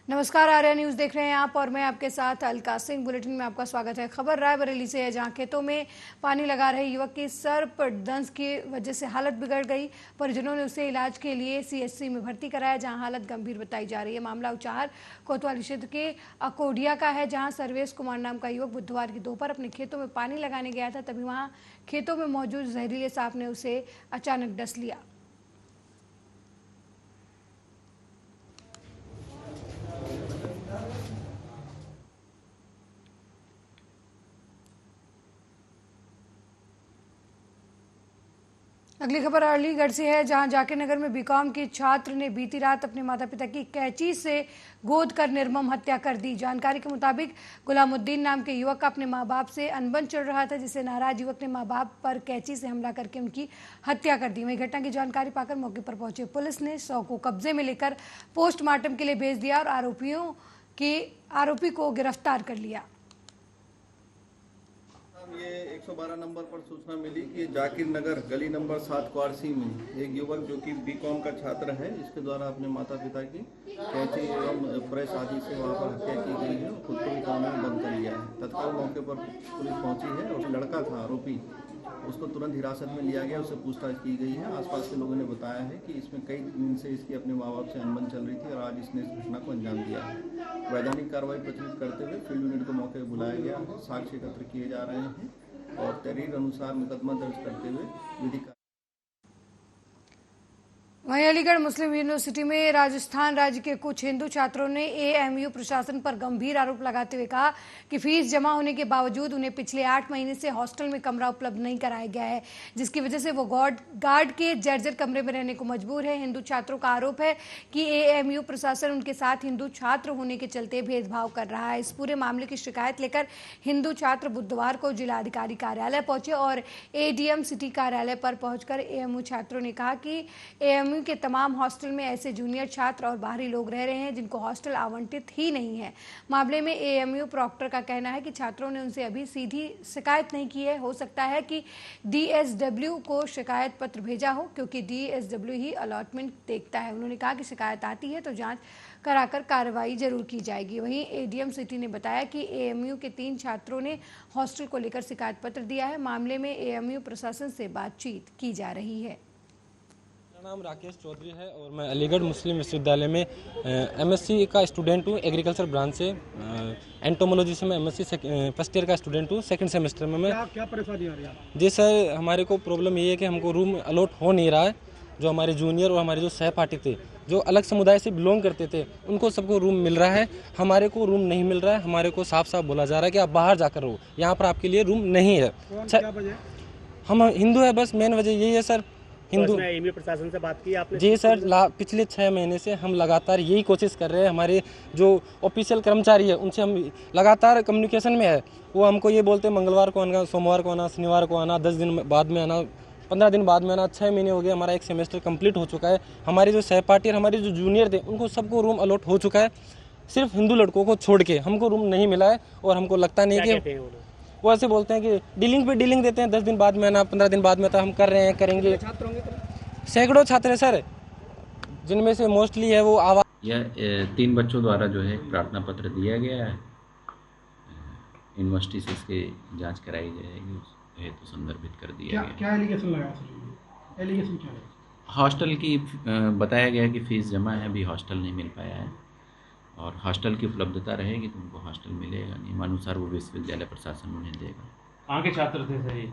नमस्कार, आर्या न्यूज देख रहे हैं आप और मैं आपके साथ अलका सिंह। बुलेटिन में आपका स्वागत है। खबर रायबरेली से है, जहां खेतों में पानी लगा रहे युवक की सर्प दंश की वजह से हालत बिगड़ गई। परिजनों ने उसे इलाज के लिए सीएचसी में भर्ती कराया, जहां हालत गंभीर बताई जा रही है। मामला उचाहर कोतवाली क्षेत्र के अकोडिया का है, जहां सर्वेश कुमार नाम का युवक बुधवार की दोपहर अपने खेतों में पानी लगाने गया था। तभी वहां खेतों में मौजूद जहरीले सांप ने उसे अचानक डस लिया। अगली खबर अलीगढ़ से है, जहां जाकिर नगर में बीकॉम की छात्र ने बीती रात अपने माता पिता की कैंची से गोद कर निर्मम हत्या कर दी। जानकारी के मुताबिक गुलामुद्दीन नाम के युवक का अपने मां बाप से अनबन चल रहा था, जिससे नाराज युवक ने मां बाप पर कैंची से हमला करके उनकी हत्या कर दी। वहीं घटना की जानकारी पाकर मौके पर पहुंचे पुलिस ने शव को कब्जे में लेकर पोस्टमार्टम के लिए भेज दिया और आरोपी को गिरफ्तार कर लिया। ये 112 नंबर पर सूचना मिली कि जाकिर नगर गली नंबर 7 क्वारसी में एक युवक जो कि बीकॉम का छात्र है, इसके द्वारा अपने माता पिता की कैंची एवं प्रेस आदि से वहां पर हत्या की गई है और खुद को भी कानून में बंद कर लिया है। तत्काल मौके पर पुलिस पहुंची है और लड़का था आरोपी, उसको तुरंत हिरासत में लिया गया, उससे पूछताछ की गई है। आसपास के लोगों ने बताया है कि इसमें कई दिन से इसकी अपने माँ बाप से अनबन चल रही थी और आज इसने इस घटना को अंजाम दिया है। वैधानिक कार्रवाई प्रचलित करते हुए फील्ड यूनिट को मौके पर बुलाया गया है। साक्ष्य एकत्र किए जा रहे हैं और तहरीर अनुसार मुकदमा दर्ज करते हुए विधि। वहीं अलीगढ़ मुस्लिम यूनिवर्सिटी में राजस्थान राज्य के कुछ हिंदू छात्रों ने एएमयू प्रशासन पर गंभीर आरोप लगाते हुए कहा कि फीस जमा होने के बावजूद उन्हें पिछले 8 महीने से हॉस्टल में कमरा उपलब्ध नहीं कराया गया है, जिसकी वजह से वो गार्ड के जर्जर कमरे में रहने को मजबूर है। हिंदू छात्रों का आरोप है कि एएमयू प्रशासन उनके साथ हिंदू छात्र होने के चलते भेदभाव कर रहा है। इस पूरे मामले की शिकायत लेकर हिंदू छात्र बुधवार को जिलाधिकारी कार्यालय पहुंचे और एडीएम सिटी कार्यालय पर पहुंचकर एएमयू छात्रों ने कहा कि एएमयू के तमाम हॉस्टल में ऐसे जूनियर छात्र और बाहरी लोग रह रहे हैं जिनको हॉस्टल आवंटित ही नहीं है। मामले में एएमयू प्रॉक्टर का कहना है कि छात्रों ने उनसे अभी सीधी शिकायत नहीं की है। हो सकता है कि डीएसडब्ल्यू को शिकायत पत्र भेजा हो, क्योंकि डीएसडब्ल्यू ही अलॉटमेंट देखता है। उन्होंने कहा कि शिकायत आती है तो जांच कराकर कार्रवाई जरूर की जाएगी। वहीं एडीएम सिटी ने बताया कि एएमयू के 3 छात्रों ने हॉस्टल को लेकर शिकायत पत्र दिया है। मामले में एएमयू प्रशासन से बातचीत की जा रही है। मेरा नाम राकेश चौधरी है और मैं अलीगढ़ मुस्लिम विश्वविद्यालय में एमएससी का स्टूडेंट हूँ। एग्रीकल्चर ब्रांच से एंटोमोलॉजी से मैं एमएससी फर्स्ट ईयर का स्टूडेंट हूँ। सेकंड सेमेस्टर में मैं क्या परेशानी आ रही है? जी सर, हमारे को प्रॉब्लम ये है कि हमको रूम अलॉट हो नहीं रहा है। जो हमारे जूनियर और हमारे जो सहपाठी थे, जो अलग समुदाय से बिलोंग करते थे, उनको सबको रूम मिल रहा है, हमारे को रूम नहीं मिल रहा है। हमारे को साफ साफ बोला जा रहा है कि आप बाहर जाकर रहो, यहाँ पर आपके लिए रूम नहीं है। हम हिंदू है, बस मेन वजह यही है सर। हिंदू एएमयू प्रशासन से बात की आपने? जी सर, पिछले 6 महीने से हम लगातार यही कोशिश कर रहे हैं। हमारे जो ऑफिशियल कर्मचारी है उनसे हम लगातार कम्युनिकेशन में है। वो हमको ये बोलते हैं मंगलवार को आना, सोमवार को आना, शनिवार को आना, 10 दिन बाद में आना, 15 दिन बाद में आना। 6 महीने हो गए, हमारा 1 सेमेस्टर कंप्लीट हो चुका है। हमारे जो सहपाठी और हमारे जो जूनियर थे उनको सबको रूम अलॉट हो चुका है। सिर्फ हिंदू लड़कों को छोड़ के हमको रूम नहीं मिला है और हमको लगता नहीं कि वो ऐसे बोलते हैं कि डीलिंग पे डीलिंग देते हैं, 10 दिन बाद में आना, 15 दिन बाद में था। हम कर रहे हैं, करेंगे। सैकड़ों छात्र हैं सर, जिनमें से मोस्टली है वो आवाज। यह 3 बच्चों द्वारा जो है प्रार्थना पत्र दिया गया है। यूनिवर्सिटी से इसकी जांच कराई जाएगी, हेतु संदर्भित कर दिया गया। क्या एलिगेशन लगा सर? एलिगेशन क्या है? हॉस्टल की बताया गया कि फ़ीस जमा है, अभी हॉस्टल नहीं मिल पाया है और हॉस्टल की उपलब्धता रहेगी तो उनको हॉस्टल मिलेगा। नियमानुसार वो विश्वविद्यालय प्रशासन उन्हें देगा। कहाँ के छात्र थे सर ये?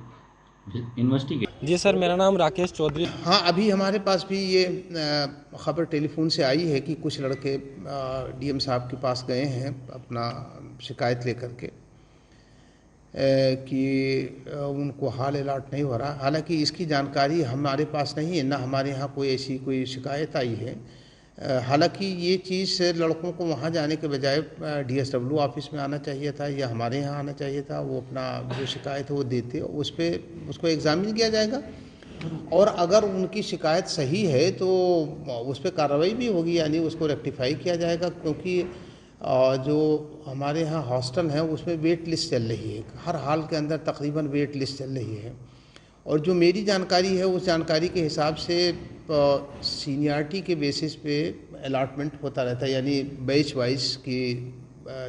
यूनिवर्सिटी के। जी सर, मेरा नाम राकेश चौधरी। हाँ, अभी हमारे पास भी ये खबर टेलीफोन से आई है कि कुछ लड़के डीएम साहब के पास गए हैं अपना शिकायत लेकर के कि उनको हाल अलॉट नहीं हो रहा। हालांकि इसकी जानकारी हमारे पास नहीं है, ना हमारे यहाँ कोई ऐसी कोई शिकायत आई है। हालांकि ये चीज़ लड़कों को वहाँ जाने के बजाय डीएसडब्ल्यू ऑफिस में आना चाहिए था या हमारे यहाँ आना चाहिए था। वो अपना जो शिकायत है वो देते, उस पर उसको एग्जामिन किया जाएगा और अगर उनकी शिकायत सही है तो उस पर कार्रवाई भी होगी, यानी उसको रेक्टिफाई किया जाएगा। क्योंकि जो हमारे यहाँ हॉस्टल है उसमें वेट लिस्ट चल रही है, हर हाल के अंदर तकरीबन वेट लिस्ट चल रही है। और जो मेरी जानकारी है उस जानकारी के हिसाब से सीनियरिटी के बेसिस पे अलॉटमेंट होता रहता है, यानी बैच वाइज की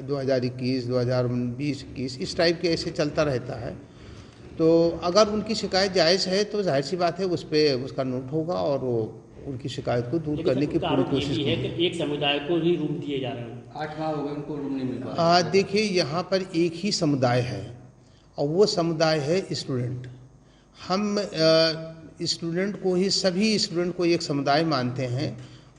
2021, 2020, 21 इस टाइप के ऐसे चलता रहता है। तो अगर उनकी शिकायत जायज़ है तो जाहिर सी बात है उस पर उसका नोट होगा और वो उनकी शिकायत को दूर करने की पूरी कोशिश की। एक समुदाय को ही रूम दिए जा रहे हैं। 8 माह हो गए उनको रूम नहीं मिल पा देखिए, यहाँ पर एक ही समुदाय है और वो समुदाय है स्टूडेंट। हम स्टूडेंट को ही, सभी स्टूडेंट को एक समुदाय मानते हैं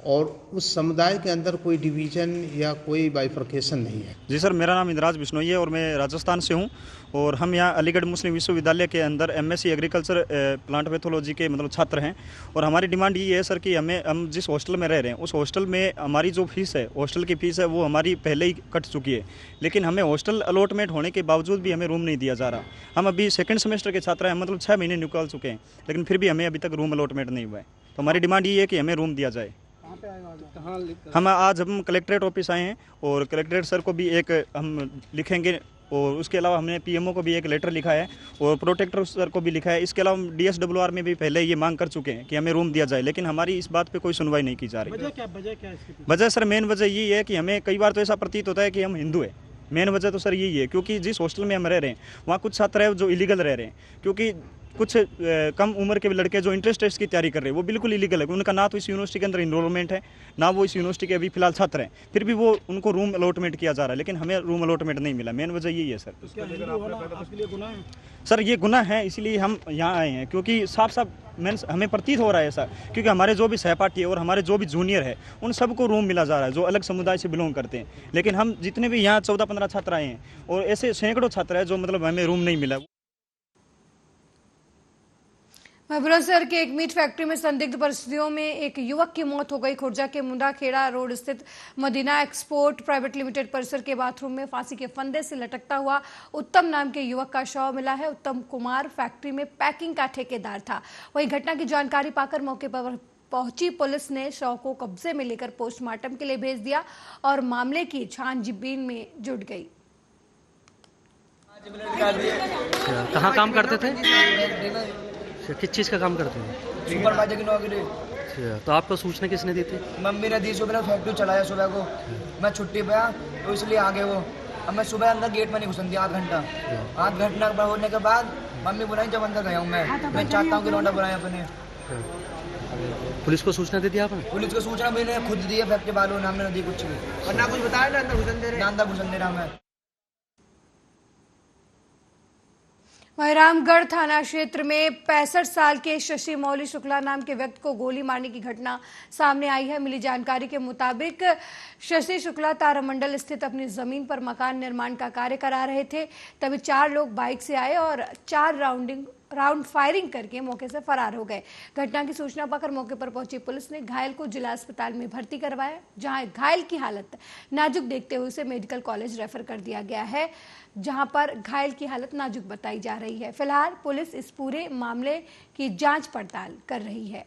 और उस समुदाय के अंदर कोई डिवीज़न या कोई बाइफर्केशन नहीं है। जी सर, मेरा नाम इंद्राज बिश्नोई है और मैं राजस्थान से हूँ और हम यहाँ अलीगढ़ मुस्लिम विश्वविद्यालय के अंदर एमएससी एग्रीकल्चर प्लांट पैथोलॉजी के मतलब छात्र हैं। और हमारी डिमांड ये है सर कि हम जिस हॉस्टल में रह रहे हैं उस हॉस्टल में हमारी जो फीस है, हॉस्टल की फ़ीस है, वो हमारी पहले ही कट चुकी है, लेकिन हमें हॉस्टल अलॉटमेंट होने के बावजूद भी हमें रूम नहीं दिया जा रहा। हम अभी सेकेंड सेमेस्टर के छात्र हैं, मतलब 6 महीने निकाल चुके हैं, लेकिन फिर भी हमें अभी तक रूम अलॉटमेंट नहीं हुआ है। तो हमारी डिमांड ये है कि हमें रूम दिया जाए। हम कलेक्ट्रेट ऑफिस आए हैं और कलेक्ट्रेट सर को भी एक हम लिखेंगे और उसके अलावा हमने पीएमओ को भी एक लेटर लिखा है और प्रोटेक्टर सर को भी लिखा है। इसके अलावा हम डीएसडब्ल्यूआर में भी पहले ये मांग कर चुके हैं कि हमें रूम दिया जाए, लेकिन हमारी इस बात पे कोई सुनवाई नहीं की जा रही। वजह क्या है इसकी? वजह सर, मेन वजह यही है कि हमें कई बार तो ऐसा प्रतीत होता है कि हम हिंदू हैं। मेन वजह तो सर यही है, क्योंकि जिस हॉस्टल में हम रह रहे हैं वहाँ कुछ छात्र हैं जो इलीगल रह रहे हैं, क्योंकि कुछ कम उम्र के लड़के जो इंट्रेंस टेस्ट की तैयारी कर रहे हैं वो बिल्कुल इलीगल है। उनका ना तो इस यूनिवर्सिटी के अंदर इनरोलमेंट है, ना वो इस यूनिवर्सिटी के अभी फिलहाल छात्र हैं, फिर भी वो उनको रूम अलॉटमेंट किया जा रहा है, लेकिन हमें रूम अलॉटमेंट नहीं मिला। मेन वजह यही है सर। आपके लिए गुनाह है? सर ये गुनाह है, इसीलिए हम यहाँ आए हैं, क्योंकि साफ साफ मीन्स हमें प्रतीत हो रहा है ऐसा, क्योंकि हमारे जो भी सहपाठी है और हमारे जो भी जूनियर है उन सबको रूम मिला जा रहा है जो अलग समुदाय से बिलोंग करते हैं, लेकिन हम जितने भी यहाँ 14-15 छात्र आए हैं और ऐसे सैकड़ों छात्र हैं जो मतलब हमें रूम नहीं मिला। बुलंदशहर के एक मीट फैक्ट्री में संदिग्ध परिस्थितियों में एक युवक की मौत हो गई। खुर्जा के मुंडाखेड़ा रोड स्थित मदीना एक्सपोर्ट प्राइवेट लिमिटेड परिसर के बाथरूम में फांसी के फंदे से लटकता हुआ उत्तम नाम के युवक का शव मिला है। उत्तम कुमार फैक्ट्री में पैकिंग का ठेकेदार था। वहीं घटना की जानकारी पाकर मौके पर पहुंची पुलिस ने शव को कब्जे में लेकर पोस्टमार्टम के लिए भेज दिया और मामले की छानबीन में जुट गई। कहाँ काम करते थे? किस चीज़ का काम करते हैं? सुपरवाइजर की नौकरी। तो आपको सूचना किसने दी थी? मम्मी ने दी। सुबह फैक्ट्री चलाया, सुबह को मैं छुट्टी पे आया तो इसलिए आ गए वो। अब मैं सुबह अंदर गेट में नहीं घुसन दिया आध घंटा होने के बाद मम्मी बुलाई, जब अंदर गया हूँ मैं चाहता हूँ कि लौंडा बुलाए अपने। पुलिस को सूचना दे दी आपने? पुलिस को सूचना मैंने खुद दी है, फैक्ट्री वालों ने, हमने दी कुछ भी और ना कुछ बताया, ना अंदर घुसन दे रहा मैं। वहीं रामगढ़ थाना क्षेत्र में 65 साल के शशि मौली शुक्ला नाम के व्यक्ति को गोली मारने की घटना सामने आई है। मिली जानकारी के मुताबिक शशि शुक्ला तारामंडल स्थित अपनी जमीन पर मकान निर्माण का कार्य करा रहे थे। तभी 4 लोग बाइक से आए और 4 राउंड फायरिंग करके मौके से फरार हो गए। घटना की सूचना पाकर मौके पर पहुंची पुलिस ने घायल को जिला अस्पताल में भर्ती करवाया, जहां घायल की हालत नाजुक देखते हुए उसे मेडिकल कॉलेज रेफर कर दिया गया है, जहां पर घायल की हालत नाजुक बताई जा रही है। फिलहाल पुलिस इस पूरे मामले की जांच पड़ताल कर रही है।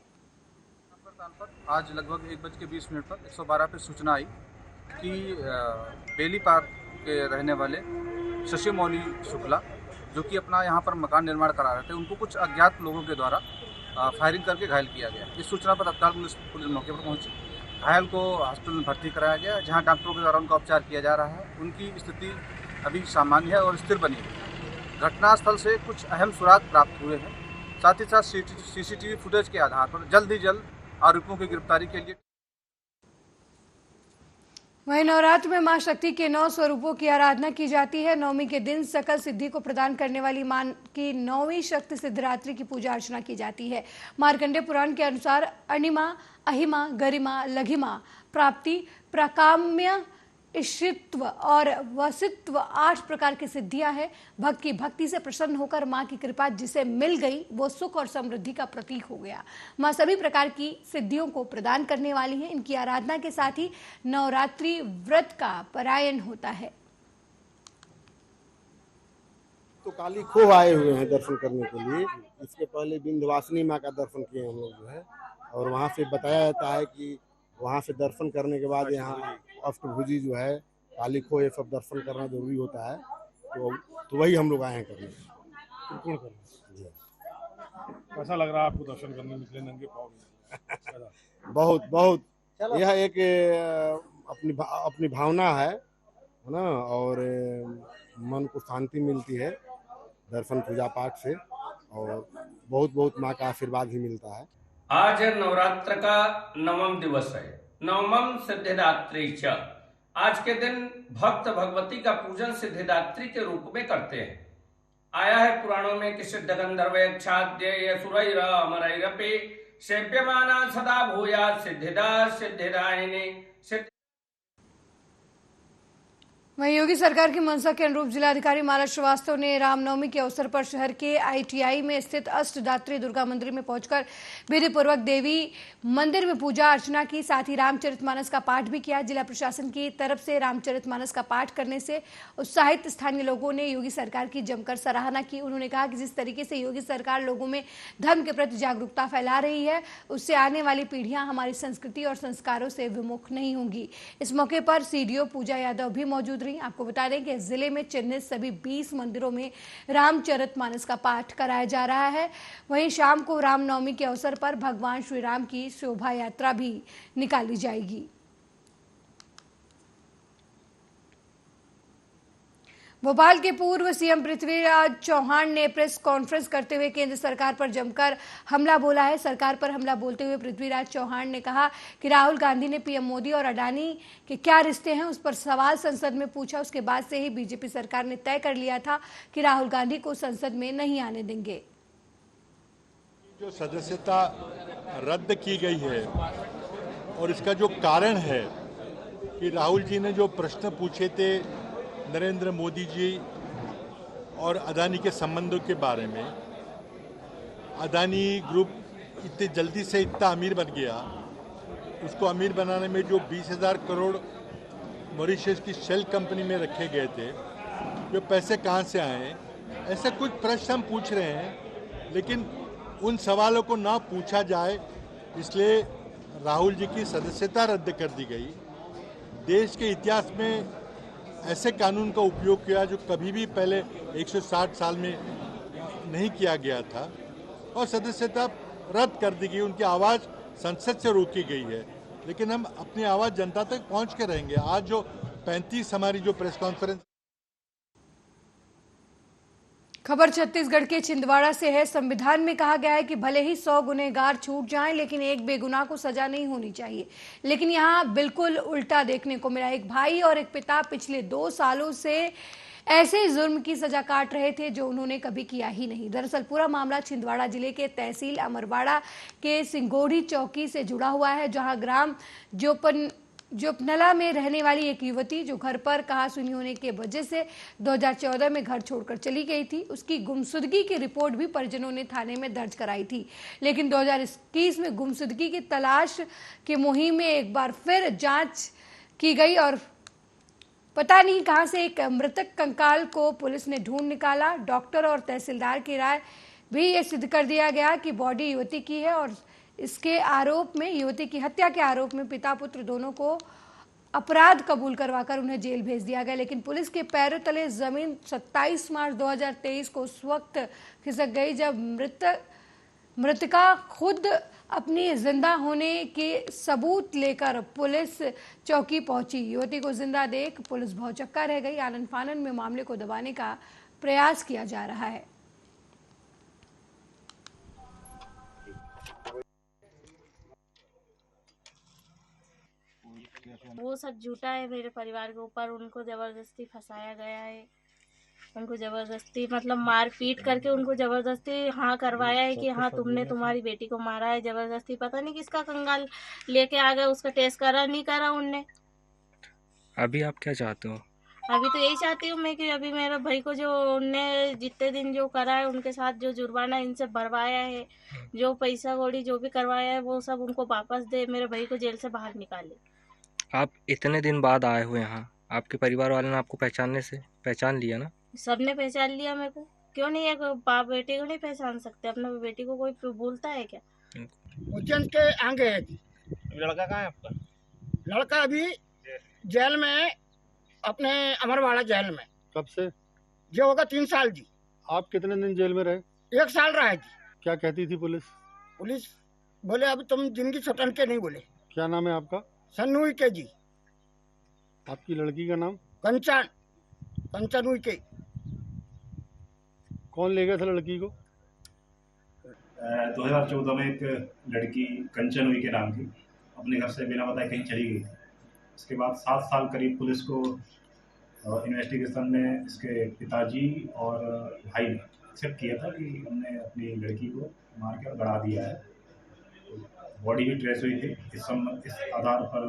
आज लगभग 1:20 पर 112 पर सूचना आई कि बेली पार्क के रहने वाले शशि मौली शुक्ला, जो कि अपना यहाँ पर मकान निर्माण करा रहे थे, उनको कुछ अज्ञात लोगों के द्वारा फायरिंग करके घायल किया गया। इस सूचना पर तत्काल पुलिस मौके पर पहुंची। घायल को हॉस्पिटल में भर्ती कराया गया, जहां डॉक्टरों के द्वारा उनका उपचार किया जा रहा है। उनकी स्थिति अभी सामान्य है और स्थिर बनी है। घटनास्थल से कुछ अहम सुराग प्राप्त हुए हैं। साथ ही साथ सीसीटीवी फुटेज के आधार पर जल्द ही जल्द आरोपियों की गिरफ्तारी के लिए। वहीं नवरात्र में मां शक्ति के 9 स्वरूपों की आराधना की जाती है। नवमी के दिन सकल सिद्धि को प्रदान करने वाली मां की 9वीं शक्ति सिद्धरात्रि की पूजा अर्चना की जाती है। मार्कंडेय पुराण के अनुसार अणिमा, अहिमा, गरिमा, लघिमा, प्राप्ति, प्राकाम्य, ईशित्व और वसित्व 8 प्रकार की सिद्धियां हैं। भक्त की भक्ति से प्रसन्न होकर मां की कृपा जिसे मिल गई वो सुख और समृद्धि का प्रतीक हो गया। मां सभी प्रकार की सिद्धियों को प्रदान करने वाली है। इनकी आराधना के साथ ही नवरात्रि व्रत का परायण होता है। तो काली खोह आए हुए हैं दर्शन करने के लिए। इसके पहले विंध्यवासिनी माँ का दर्शन किए हम लोग जो है, और वहाँ से बताया जाता है कि वहाँ से दर्शन करने के बाद यहाँ अष्टभुजी जो है, काली खोह, ये सब दर्शन करना जरूरी होता है। तो वही हम लोग आए हैं करने। कैसा लग रहा है आपको दर्शन करने निकले नंगे पाँव? बहुत बहुत यह एक अपनी भावना है ना, और मन को शांति मिलती है दर्शन पूजा पाठ से, और बहुत बहुत माँ का आशीर्वाद भी मिलता है। आज नवरात्र का 9वां दिवस है, 9वं सिद्धिदात्री च। आज के दिन भक्त भगवती का पूजन सिद्धिदात्री के रूप में करते हैं। आया है पुराणों में कि सिद्ध गंधर्व यक्षाद्य सुरैर अमरैरपि सेव्यमाना सदा भूया सिद्धिदा सिद्धिदायिनी। वहीं योगी सरकार की मंशा के अनुरूप जिलाधिकारी माला श्रीवास्तव ने रामनवमी के अवसर पर शहर के ITI में स्थित अष्टधात्री दुर्गा मंदिर में पहुंचकर विधि पूर्वक देवी मंदिर में पूजा अर्चना की, साथ ही रामचरितमानस का पाठ भी किया। जिला प्रशासन की तरफ से रामचरितमानस का पाठ करने से उत्साहित स्थानीय लोगों ने योगी सरकार की जमकर सराहना की। उन्होंने कहा कि जिस तरीके से योगी सरकार लोगों में धर्म के प्रति जागरूकता फैला रही है, उससे आने वाली पीढ़ियां हमारी संस्कृति और संस्कारों से विमुख नहीं होंगी। इस मौके पर CDO पूजा यादव भी मौजूद। आपको बता दें कि जिले में चिन्हित सभी 20 मंदिरों में रामचरितमानस का पाठ कराया जा रहा है। वहीं शाम को रामनवमी के अवसर पर भगवान श्री राम की शोभा यात्रा भी निकाली जाएगी। भोपाल के पूर्व CM पृथ्वीराज चौहान ने प्रेस कॉन्फ्रेंस करते हुए केंद्र सरकार पर जमकर हमला बोला है। सरकार पर हमला बोलते हुए पृथ्वीराज चौहान ने कहा कि राहुल गांधी ने PM मोदी और अडानी के क्या रिश्ते हैं, उस पर सवाल संसद में पूछा। उसके बाद से ही BJP सरकार ने तय कर लिया था कि राहुल गांधी को संसद में नहीं आने देंगे। जो सदस्यता रद्द की गई है और इसका जो कारण है कि राहुल जी ने जो प्रश्न पूछे थे नरेंद्र मोदी जी और अदानी के संबंधों के बारे में, अदानी ग्रुप इतनी जल्दी से इतना अमीर बन गया, उसको अमीर बनाने में जो 20,000 करोड़ मॉरिशस की शेल कंपनी में रखे गए थे, जो पैसे कहाँ से आए, ऐसे कुछ प्रश्न हम पूछ रहे हैं, लेकिन उन सवालों को ना पूछा जाए इसलिए राहुल जी की सदस्यता रद्द कर दी गई। देश के इतिहास में ऐसे कानून का उपयोग किया जो कभी भी पहले 160 साल में नहीं किया गया था, और सदस्यता रद्द कर दी गई। उनकी आवाज़ संसद से रोकी गई है, लेकिन हम अपनी आवाज़ जनता तक पहुंच के रहेंगे। आज जो 35 हमारी जो प्रेस कॉन्फ्रेंस। खबर छत्तीसगढ़ के छिंदवाड़ा से है। संविधान में कहा गया है कि भले ही 100 गुनहगार छूट जाएं, लेकिन एक बेगुनाह को सजा नहीं होनी चाहिए। लेकिन यहाँ बिल्कुल उल्टा देखने को मिला। एक भाई और एक पिता पिछले 2 सालों से ऐसे जुर्म की सजा काट रहे थे जो उन्होंने कभी किया ही नहीं। दरअसल पूरा मामला छिंदवाड़ा जिले के तहसील अमरवाड़ा के सिंगोड़ी चौकी से जुड़ा हुआ है, जहां ग्राम जोपनला में रहने वाली एक युवती जो घर पर कहासुनी होने के वजह से 2014 में घर छोड़कर चली गई थी, उसकी गुमशुदगी की रिपोर्ट भी परिजनों ने थाने में दर्ज कराई थी। लेकिन 2021 में गुमशुदगी की तलाश की मुहिम में एक बार फिर जांच की गई और पता नहीं कहां से एक मृतक कंकाल को पुलिस ने ढूंढ निकाला। डॉक्टर और तहसीलदार की राय भी ये सिद्ध कर दिया गया कि बॉडी युवती की है और इसके आरोप में, युवती की हत्या के आरोप में पिता पुत्र दोनों को अपराध कबूल करवाकर उन्हें जेल भेज दिया गया। लेकिन पुलिस के पैरों तले जमीन 27 मार्च 2023 को उस वक्त खिसक गई जब मृतका खुद अपनी जिंदा होने के सबूत लेकर पुलिस चौकी पहुंची। युवती को जिंदा देख पुलिस भौचक्का रह गई। आनन फानन में मामले को दबाने का प्रयास किया जा रहा है। वो सब झूठा है मेरे परिवार के ऊपर। उनको जबरदस्ती फंसाया गया है, उनको जबरदस्ती मतलब मार पीट करके उनको जबरदस्ती हाँ करवाया है कि हाँ तुमने तुम्हारी बेटी को मारा है जबरदस्ती। पता नहीं किसका कंगाल लेके आ गए, उसका टेस्ट करा नहीं करा उनने। अभी आप क्या चाहते हो? अभी तो यही चाहती हूँ मैं कि अभी मेरे भाई को जो उनने जितने दिन जो करा है उनके साथ जो जुर्माना इनसे भरवाया है, जो पैसा कौड़ी जो भी करवाया है वो सब उनको वापस दे, मेरे भाई को जेल से बाहर निकाले। आप इतने दिन बाद आए हुए यहाँ, आपके परिवार वाले ने आपको पहचान लिया ना? सबने पहचान लिया मेरे को। क्यों नहीं है, बाप बेटे को नहीं पहचान सकते? अपने बेटी को कोई भूलता है क्या? उज्जैन के आगे है। लड़का कहाँ है आपका? लड़का अभी जेल में, अपने अमरवाड़ा जेल में। कब से? जो होगा 3 साल जी। आप कितने दिन जेल में रहे? 1 साल रहा जी। क्या कहती थी पुलिस? पुलिस बोले अभी तुम जिंदगी छुटन के नहीं बोले। क्या नाम है आपका? सन्नू उइके जी। आपकी लड़की का नाम? कंचन उइके। कौन ले गया था लड़की को? 2014 में एक लड़की कंचन हुई के नाम की अपने घर से बिना बताए कहीं चली गई थी। उसके बाद 7 साल करीब पुलिस को इन्वेस्टिगेशन में इसके पिताजी और भाई ने एक्सेप्ट किया था कि हमने अपनी लड़की को मार के गड़ा दिया है। बॉडी भी ट्रेस हुई थी। इस आधार पर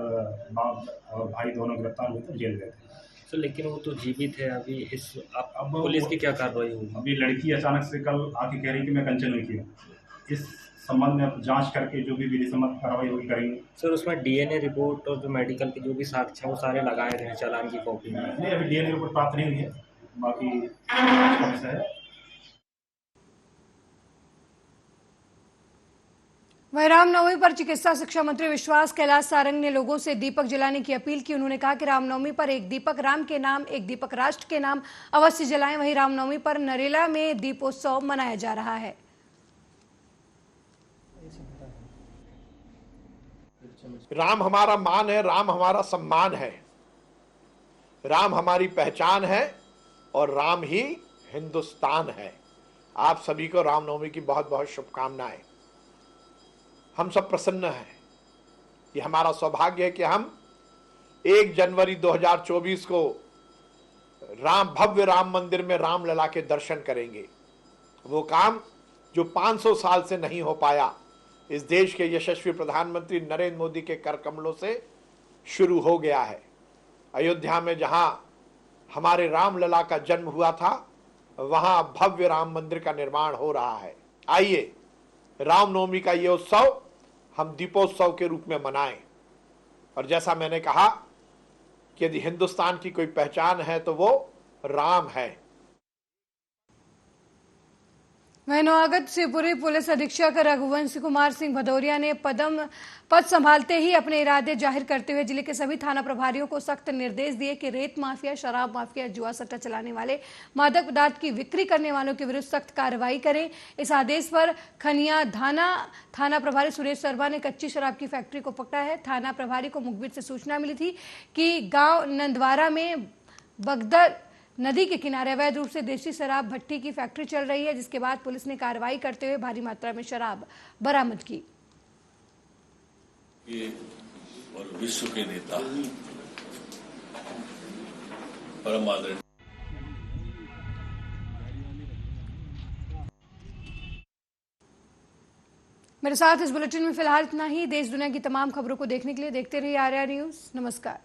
बाप और भाई दोनों गिरफ्तार हुए थे, जेल गए थे। तो लेकिन वो तो जीवित है अभी। अब पुलिस की क्या कार्रवाई होगी? अभी लड़की अचानक से कल आके कह रही कि मैं कंचन हुई की हूँ। इस संबंध में अब जांच करके जो भी विधि सम्मत कार्रवाई होगी करेंगे। सर उसमें डीएनए रिपोर्ट और जो मेडिकल के जो भी साक्ष्य हैं वो सारे लगाए गए हैं चालान की कॉपी में? नहीं, अभी डीएनए रिपोर्ट प्राप्त नहीं हुई है, बाकी जांच है। वहीं रामनवमी पर चिकित्सा शिक्षा मंत्री विश्वास कैलाश सारंग ने लोगों से दीपक जलाने की अपील की। उन्होंने कहा कि रामनवमी पर एक दीपक राम के नाम, एक दीपक राष्ट्र के नाम अवश्य जलाएं। वहीं रामनवमी पर नरेला में दीपोत्सव मनाया जा रहा है। राम हमारा मान है, राम हमारा सम्मान है, राम हमारी पहचान है और राम ही हिंदुस्तान है। आप सभी को रामनवमी की बहुत बहुत शुभकामनाएं। हम सब प्रसन्न हैं। ये हमारा सौभाग्य है कि हम 1 जनवरी 2024 को भव्य राम मंदिर में रामलला के दर्शन करेंगे। वो काम जो 500 साल से नहीं हो पाया, इस देश के यशस्वी प्रधानमंत्री नरेंद्र मोदी के कर कमलों से शुरू हो गया है। अयोध्या में जहां हमारे रामलला का जन्म हुआ था, वहां भव्य राम मंदिर का निर्माण हो रहा है। आइए रामनवमी का ये उत्सव हम दीपोत्सव के रूप में मनाएं। और जैसा मैंने कहा कि यदि हिंदुस्तान की कोई पहचान है तो वो राम है। वहीं नवागत शिवपुरी पुलिस अधीक्षक रघुवंश कुमार सिंह भदौरिया ने पद संभालते ही अपने इरादे जाहिर करते हुए जिले के सभी थाना प्रभारियों को सख्त निर्देश दिए कि रेत माफिया, शराब माफिया, जुआ सट्टा चलाने वाले, मादक पदार्थ की बिक्री करने वालों के विरुद्ध सख्त कार्रवाई करें। इस आदेश पर खनिया थाना प्रभारी सुरेश शर्मा ने कच्ची शराब की फैक्ट्री को पकड़ा है। थाना प्रभारी को मुखबिर से सूचना मिली थी कि गांव नंदवारा में बगदर नदी के किनारे अवैध रूप से देशी शराब भट्टी की फैक्ट्री चल रही है, जिसके बाद पुलिस ने कार्रवाई करते हुए भारी मात्रा में शराब बरामद की। और विश्व के नेता परम आदरणीय मेरे साथ इस बुलेटिन में फिलहाल इतना ही। देश दुनिया की तमाम खबरों को देखने के लिए देखते रहिए आर्या न्यूज। नमस्कार।